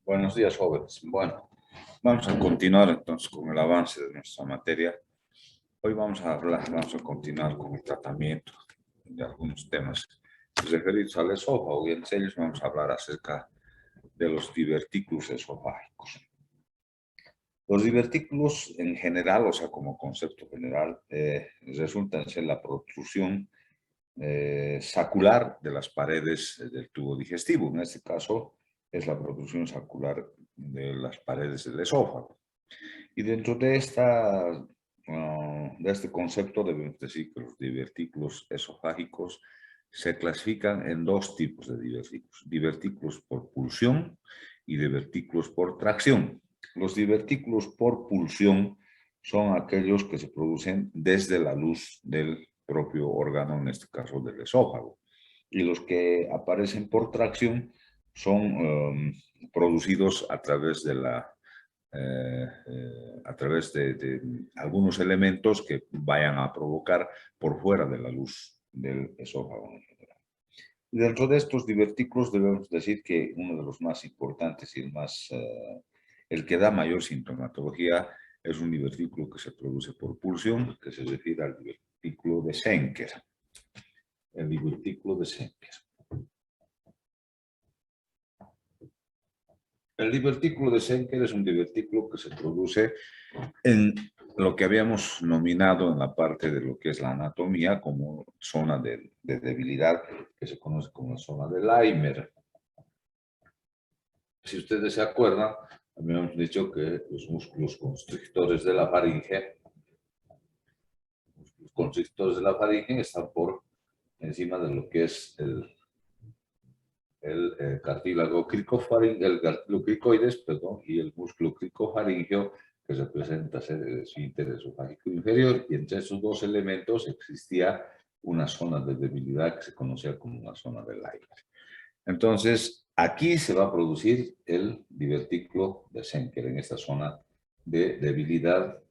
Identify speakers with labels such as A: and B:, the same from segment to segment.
A: Buenos días, jóvenes. Bueno, vamos a continuar entonces con el avance de nuestra materia. Hoy vamos a continuar con el tratamiento de algunos temas referidos al esófago y entre ellos vamos a hablar acerca de los divertículos esofágicos. Los divertículos en general, o sea, como concepto general, resultan ser la protrusión sacular de las paredes del tubo digestivo. En este caso, es la protrusión sacular de las paredes del esófago. Y dentro de este concepto debemos decir que los divertículos esofágicos se clasifican en dos tipos de divertículos. Divertículos por pulsión y divertículos por tracción. Los divertículos por pulsión son aquellos que se producen desde la luz del propio órgano, en este caso del esófago. Y los que aparecen por tracción son producidos a través de algunos elementos que vayan a provocar por fuera de la luz del esófago en general. Y dentro de estos divertículos debemos decir que uno de los más importantes y el que da mayor sintomatología es un divertículo que se produce por pulsión, que se refiere al divertículo de Schenker. El divertículo de Schenker. El divertículo de Schenker es un divertículo que se produce en lo que habíamos nominado en la parte de lo que es la anatomía como zona de debilidad, que se conoce como la zona de Leimer. Si ustedes se acuerdan, habíamos dicho que los músculos constrictores de la faringe, están por encima de lo que es el cartílago el cartílago cricoides, perdón, y el músculo cricofaringeo, que representa ser el esfínter esofágico inferior, y entre esos dos elementos existía una zona de debilidad que se conocía como una zona de Leimer. Entonces, aquí se va a producir el divertículo de Schenker, en esta zona de debilidad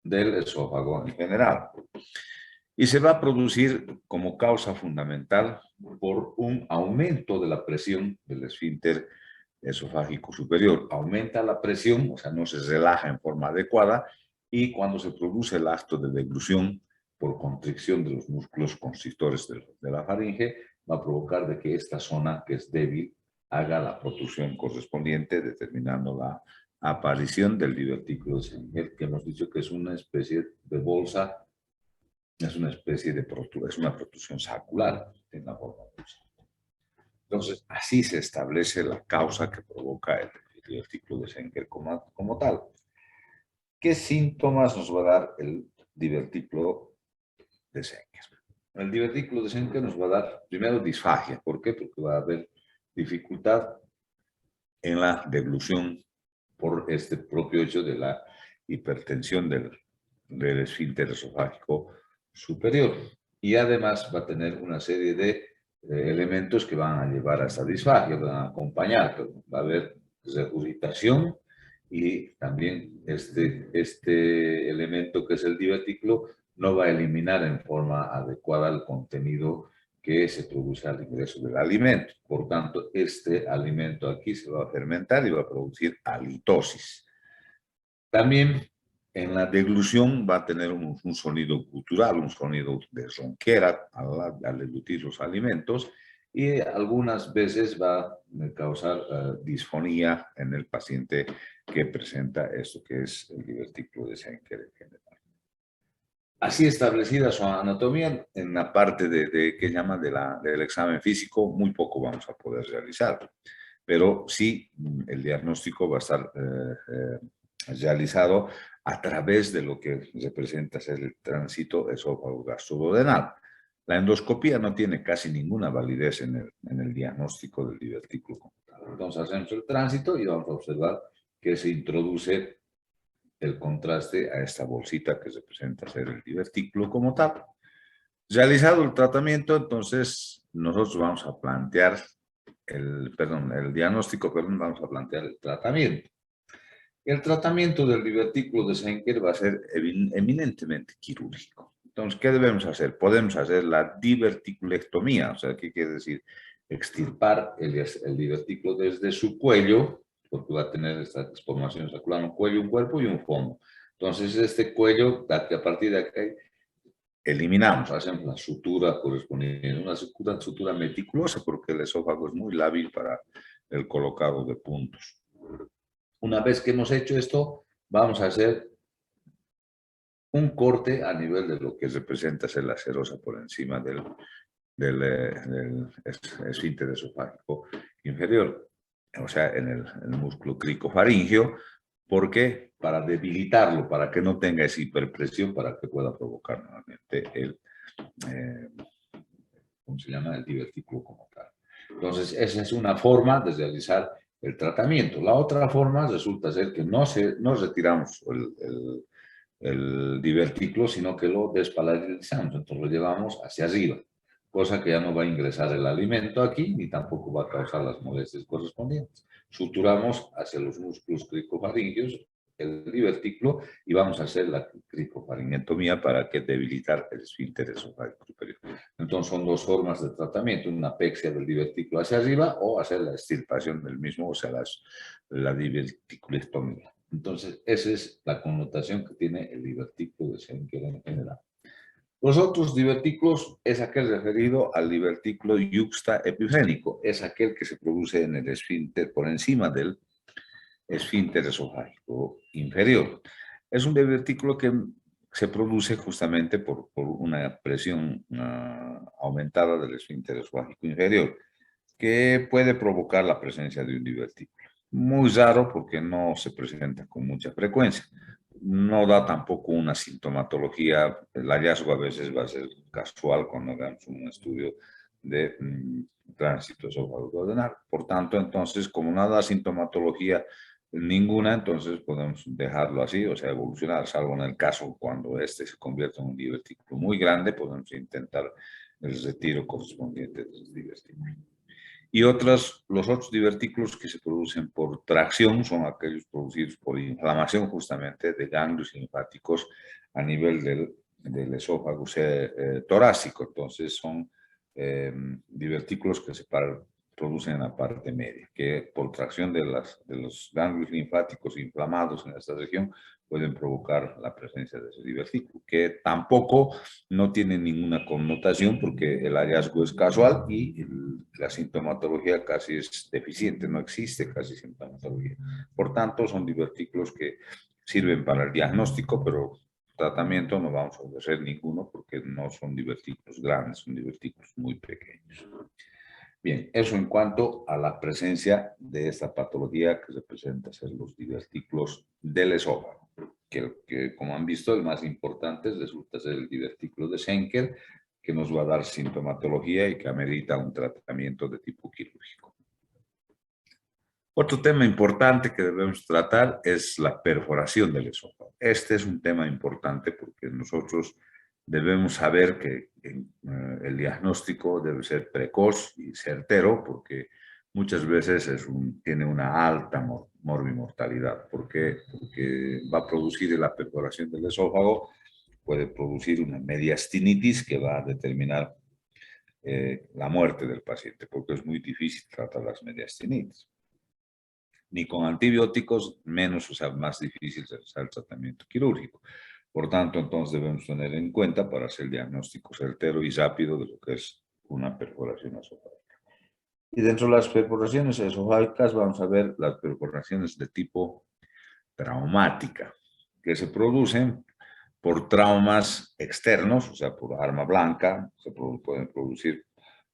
A: del esófago en general. Y se va a producir como causa fundamental por un aumento de la presión del esfínter esofágico superior. Aumenta la presión, o sea, no se relaja en forma adecuada, y cuando se produce el acto de deglución por constricción de los músculos constrictores de la faringe, va a provocar de que esta zona que es débil haga la protrusión correspondiente, determinando la aparición del divertículo de Schenker, que hemos dicho que es una especie de bolsa. Es una especie de protrusión, es una protrusión sacular en la forma pulsante. Entonces, así se establece la causa que provoca el divertículo de Schenker como tal. ¿Qué síntomas nos va a dar el divertículo de Schenker? El divertículo de Schenker nos va a dar, primero, disfagia. ¿Por qué? Porque va a haber dificultad en la deglución por este propio hecho de la hipertensión del esfínter esofágico superior. Y además va a tener una serie de elementos que van a llevar a esta disfagia, van a acompañar. Va a haber regurgitación y también este elemento que es el divertículo no va a eliminar en forma adecuada el contenido que se produce al ingreso del alimento. Por tanto, este alimento aquí se va a fermentar y va a producir halitosis. También en la deglución va a tener un sonido gutural, un sonido de ronquera al deglutir los alimentos, y algunas veces va a causar disfonía en el paciente que presenta esto que es el divertículo de Schenker en general. Así establecida su anatomía, en la parte que llama del examen físico, muy poco vamos a poder realizar, pero sí el diagnóstico va a estar realizado a través de lo que representa ser el tránsito esófago-gastroduodenal. La endoscopía no tiene casi ninguna validez en el diagnóstico del divertículo. Entonces hacemos el tránsito y vamos a observar que se introduce el contraste a esta bolsita que representa ser el divertículo como tal. Realizado el tratamiento, entonces nosotros vamos a plantear el diagnóstico, vamos a plantear el tratamiento. El tratamiento del divertículo de Schenker va a ser eminentemente quirúrgico. Entonces, ¿qué debemos hacer? Podemos hacer la diverticulectomía, o sea, ¿qué quiere decir? extirpar el divertículo desde su cuello, porque va a tener esta exformación sacral, un cuello, un cuerpo y un fondo. Entonces, este cuello, a partir de aquí, eliminamos, hacemos la sutura correspondiente, una sutura meticulosa, porque el esófago es muy lábil para el colocado de puntos. Una vez que hemos hecho esto, vamos a hacer un corte a nivel de lo que representa ser la serosa por encima del esfínter esofágico inferior, o sea, en el músculo cricofaringio. ¿Por qué? Para debilitarlo, para que no tenga esa hiperpresión, para que pueda provocar nuevamente ¿cómo se llama? El divertículo como tal. Entonces, esa es una forma de realizar el tratamiento. La otra forma resulta ser que no retiramos el divertículo, sino que lo despalarizamos, entonces lo llevamos hacia arriba, cosa que ya no va a ingresar el alimento aquí, ni tampoco va a causar las molestias correspondientes. Suturamos hacia los músculos cricofaringios el divertículo y vamos a hacer la cricofaringiectomía para que debilitar el esfínter esofágico superior. Entonces son dos formas de tratamiento, una apexia del divertículo hacia arriba o hacer la extirpación del mismo, o sea, la diverticulectomía. Entonces, esa es la connotación que tiene el divertículo de Schenker en general. Los otros divertículos es aquel referido al divertículo yuxtaepifénico, es aquel que se produce en el esfínter por encima del esfínter esofágico inferior. Es un divertículo que se produce justamente por una presión aumentada del esfínter esofágico inferior, que puede provocar la presencia de un divertículo. Muy raro porque no se presenta con mucha frecuencia. No da tampoco una sintomatología. El hallazgo a veces va a ser casual cuando hagamos un estudio de tránsito esofágico-duodenal. Por tanto, entonces, como no da sintomatología ninguna, entonces podemos dejarlo así, o sea, evolucionar, salvo en el caso cuando este se convierte en un divertículo muy grande, podemos intentar el retiro correspondiente del divertículo. Y los otros divertículos que se producen por tracción son aquellos producidos por inflamación justamente de ganglios linfáticos a nivel del esófago torácico. Entonces son divertículos que se producen en la parte media, que por tracción de los ganglios linfáticos inflamados en esta región pueden provocar la presencia de ese divertículo, que tampoco no tiene ninguna connotación porque el hallazgo es casual y la sintomatología casi es deficiente, no existe casi sintomatología. Por tanto, son divertículos que sirven para el diagnóstico, pero tratamiento no vamos a hacer ninguno porque no son divertículos grandes, son divertículos muy pequeños. Bien, eso en cuanto a la presencia de esta patología que representa ser los divertículos del esófago, que como han visto el más importante resulta ser el divertículo de Schenker, que nos va a dar sintomatología y que amerita un tratamiento de tipo quirúrgico. Otro tema importante que debemos tratar es la perforación del esófago. Este es un tema importante porque nosotros debemos saber que el diagnóstico debe ser precoz y certero porque muchas veces tiene una alta morbimortalidad. ¿Por qué? Porque va a producir la perforación del esófago, puede producir una mediastinitis que va a determinar la muerte del paciente, porque es muy difícil tratar las mediastinitis. Ni con antibióticos, menos, o sea, más difícil realizar el tratamiento quirúrgico. Por tanto, entonces debemos tener en cuenta para hacer el diagnóstico certero y rápido de lo que es una perforación esofágica. Y dentro de las perforaciones esofágicas vamos a ver las perforaciones de tipo traumática, que se producen por traumas externos, o sea, por arma blanca, se pueden producir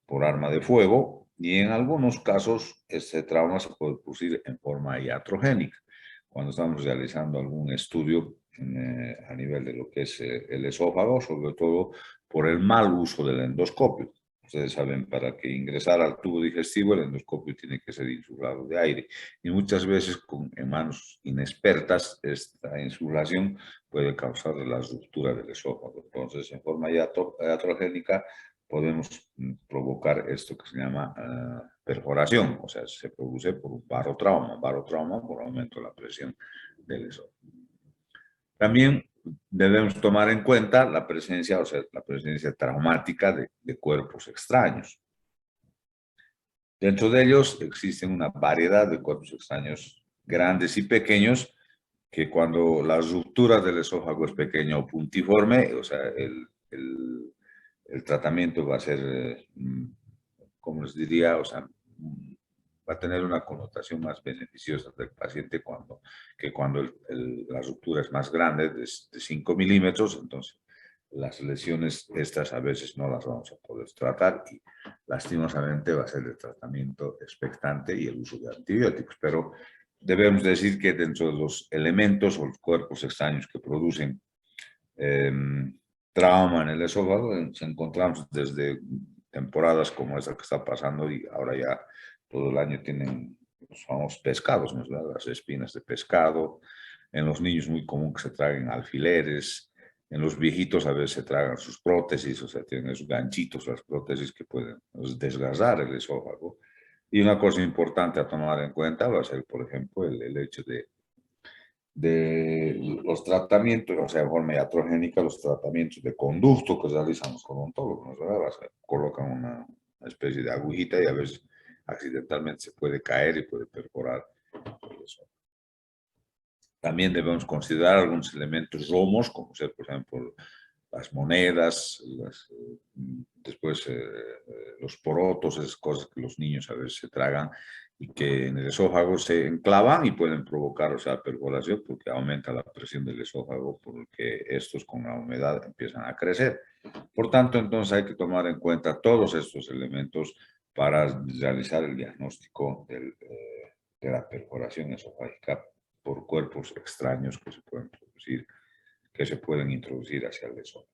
A: por arma de fuego, y en algunos casos este trauma se puede producir en forma iatrogénica. Cuando estamos realizando algún estudio a nivel de lo que es el esófago, sobre todo por el mal uso del endoscopio. Ustedes saben, para que ingresar al tubo digestivo, el endoscopio tiene que ser insuflado de aire. Y muchas veces, en manos inexpertas, esta insuflación puede causar la ruptura del esófago. Entonces, en forma iatrogénica, podemos provocar esto que se llama perforación, o sea, se produce por un barotrauma por aumento de la presión del esófago. También debemos tomar en cuenta la presencia, o sea, la presencia traumática de cuerpos extraños. Dentro de ellos existen una variedad de cuerpos extraños grandes y pequeños que cuando la ruptura del esófago es pequeña o puntiforme, o sea, el tratamiento va a ser, como les diría, o sea, va a tener una connotación más beneficiosa del paciente que cuando la ruptura es más grande, de 5 milímetros, entonces las lesiones estas a veces no las vamos a poder tratar y lastimosamente va a ser el tratamiento expectante y el uso de antibióticos, pero debemos decir que dentro de los elementos o los cuerpos extraños que producen eh, trauma en el esófago, encontramos desde temporadas como esta que está pasando y ahora ya todo el año tienen los famosos pescados, ¿no? Las espinas de pescado. En los niños muy común que se traguen alfileres. En los viejitos a veces se tragan sus prótesis, o sea, tienen esos ganchitos, las prótesis que pueden desgastar el esófago. Y una cosa importante a tomar en cuenta va a ser, por ejemplo, el hecho de los tratamientos, o sea, de forma iatrogénica, los tratamientos de conducto que realizan los odontólogos, ¿verdad? O sea, colocan una especie de agujita y a veces accidentalmente se puede caer y puede perforar eso. También debemos considerar algunos elementos romos, como ser, por ejemplo, las monedas, después los porotos, esas cosas que los niños a veces se tragan y que en el esófago se enclavan y pueden provocar, o sea, perforación porque aumenta la presión del esófago porque estos con la humedad empiezan a crecer. Por tanto, entonces hay que tomar en cuenta todos estos elementos para realizar el diagnóstico de la perforación esofágica por cuerpos extraños que se pueden producir, que se pueden introducir hacia el esófago.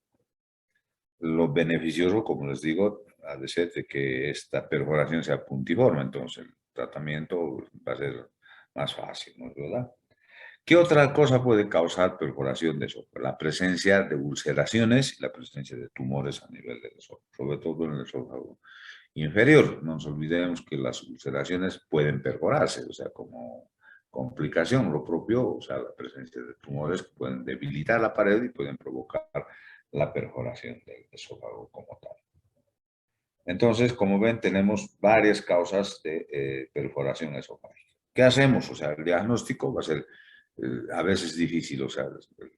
A: Lo beneficioso, como les digo, ha de ser de que esta perforación sea puntiforme, entonces el tratamiento va a ser más fácil, ¿no es verdad? ¿Qué otra cosa puede causar perforación de esófago? La presencia de ulceraciones y la presencia de tumores a nivel del esófago, sobre todo en el esófago inferior. No nos olvidemos que las ulceraciones pueden perforarse, o sea, como complicación, lo propio, o sea, la presencia de tumores que pueden debilitar la pared y pueden provocar la perforación del esófago como tal. Entonces, como ven, tenemos varias causas de perforación esofágica. ¿Qué hacemos? O sea, el diagnóstico va a ser a veces difícil, o sea,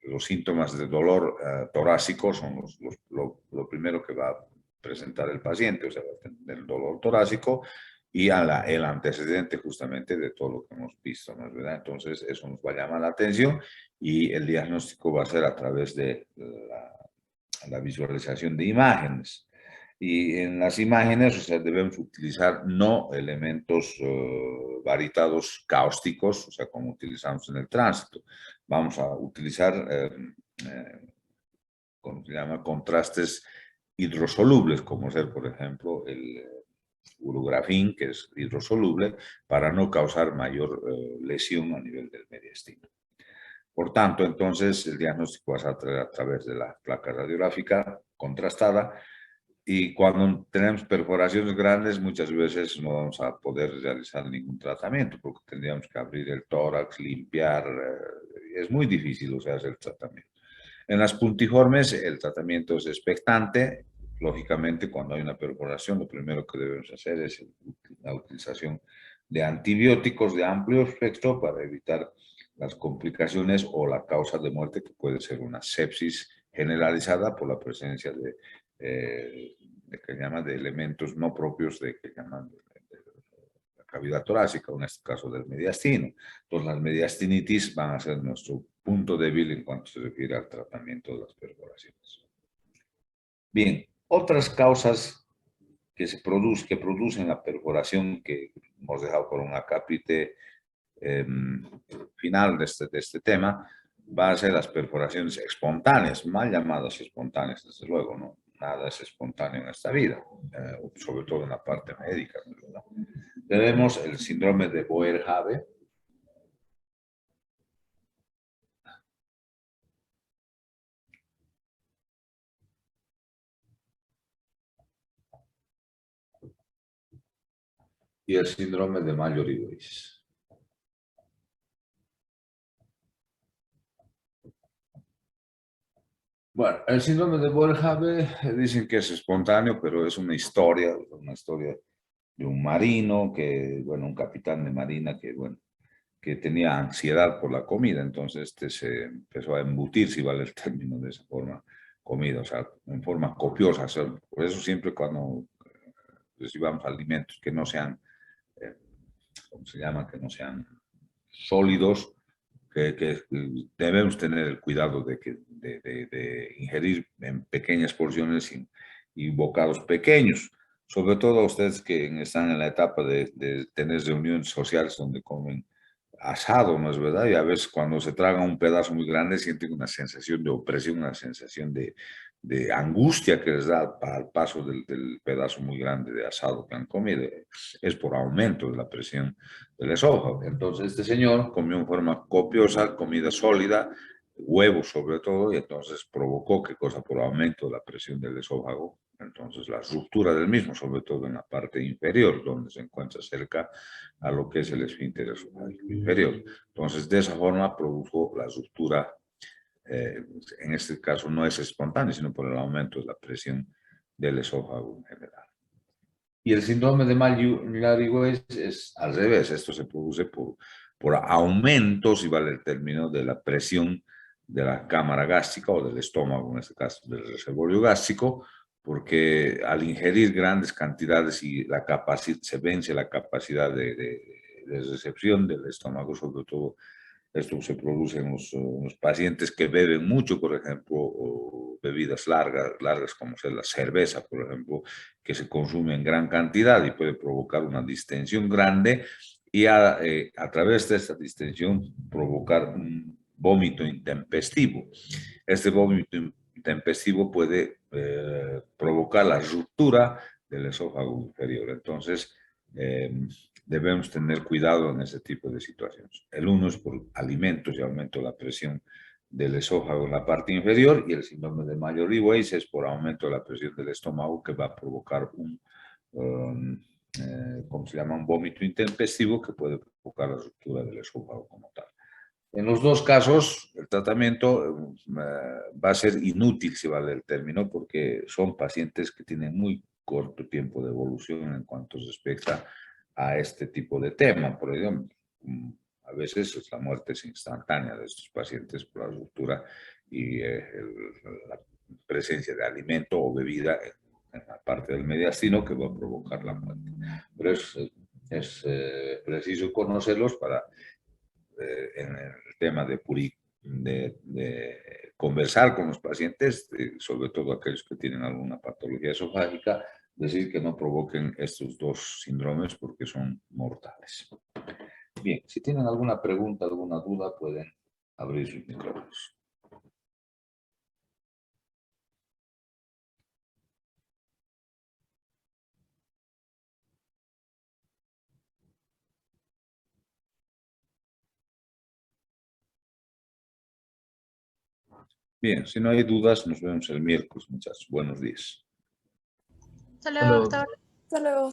A: los síntomas de dolor torácico son lo primero que va a presentar el paciente, o sea, va a tener el dolor torácico y el antecedente justamente de todo lo que hemos visto, ¿no es verdad? Entonces, eso nos va a llamar la atención y el diagnóstico va a ser a través de la visualización de imágenes. Y en las imágenes, o sea, debemos utilizar no elementos varitados cáusticos, o sea, como utilizamos en el tránsito. Vamos a utilizar, ¿cómo se llama? Contrastes hidrosolubles, como ser, por ejemplo, el urografín, que es hidrosoluble, para no causar mayor lesión a nivel del mediastino. Por tanto, entonces, el diagnóstico va a ser a través de la placa radiográfica contrastada. Y cuando tenemos perforaciones grandes, muchas veces no vamos a poder realizar ningún tratamiento porque tendríamos que abrir el tórax, limpiar. Es muy difícil, o sea, hacer el tratamiento. En las puntiformes, el tratamiento es expectante. Lógicamente, cuando hay una perforación, lo primero que debemos hacer es la utilización de antibióticos de amplio espectro para evitar las complicaciones o la causa de muerte, que puede ser una sepsis generalizada por la presencia que llaman de elementos no propios de que llaman de la cavidad torácica, en este caso del mediastino. Entonces, las mediastinitis van a ser nuestro punto débil en cuanto se refiere al tratamiento de las perforaciones. Bien, otras causas que producen la perforación que hemos dejado por un acápite final de este tema, va a ser las perforaciones espontáneas, mal llamadas espontáneas, desde luego, ¿no? Nada es espontáneo en esta vida, sobre todo en la parte médica, ¿verdad? Tenemos el síndrome de Boerhaave. Y el síndrome de Mallory-Weiss. Bueno, el síndrome de Boerhaave dicen que es espontáneo, pero es una historia un marino, que, bueno, un capitán de marina que, bueno, que tenía ansiedad por la comida, entonces se empezó a embutir, si vale el término, de esa forma, comida, o sea, en forma copiosa. O sea, por eso siempre cuando recibamos alimentos que no sean, eh, ¿cómo se llama? Que no sean sólidos, que debemos tener el cuidado de ingerir en pequeñas porciones y bocados pequeños. Sobre todo ustedes que están en la etapa de tener reuniones sociales donde comen asado, ¿no es verdad? Y a veces cuando se traga un pedazo muy grande sienten una sensación de opresión, una sensación de angustia que les da para el paso del pedazo muy grande de asado que han comido. Es por aumento de la presión del esófago. Entonces este señor comió en forma copiosa, comida sólida, huevos sobre todo, y entonces provocó, ¿qué cosa? Por aumento de la presión del esófago. Entonces la ruptura del mismo, sobre todo en la parte inferior, donde se encuentra cerca a lo que es el esfínter esofágico inferior. Entonces de esa forma produjo la ruptura. En este caso no es espontáneo, sino por el aumento de la presión del esófago en general. Y el síndrome de Maillard-Weiss es al revés. Esto se produce por aumento, si vale el término, de la presión de la cámara gástrica o del estómago, en este caso del reservorio gástrico, porque al ingerir grandes cantidades y se vence la capacidad de recepción del estómago, sobre todo esto se produce en los pacientes que beben mucho, por ejemplo, o bebidas largas como es la cerveza, por ejemplo, que se consume en gran cantidad y puede provocar una distensión grande y a través de esta distensión provocar un vómito intempestivo. Este vómito intempestivo puede provocar la ruptura del esófago inferior. Entonces, debemos tener cuidado en ese tipo de situaciones. El uno es por alimentos y aumento de la presión del esófago en la parte inferior, y el síndrome de Maillard-Weiss es por aumento de la presión del estómago, que va a provocar ¿cómo se llama? Un vómito intempestivo que puede provocar la ruptura del esófago como tal. En los dos casos, el tratamiento va a ser inútil, si vale el término, porque son pacientes que tienen muy corto tiempo de evolución en cuanto respecta a este tipo de tema. Por ejemplo, a veces la muerte es instantánea de estos pacientes por la ruptura y la presencia de alimento o bebida en la parte del mediastino que va a provocar la muerte. Pero es preciso conocerlos para en el tema de conversar con los pacientes, sobre todo aquellos que tienen alguna patología esofágica, decir que no provoquen estos dos síndromes porque son mortales. Bien, si tienen alguna pregunta, alguna duda, pueden abrir sus micrófonos. Bien, si no hay dudas, nos vemos el miércoles, muchachos. Buenos días.
B: Hasta luego, doctor.
C: Hasta luego.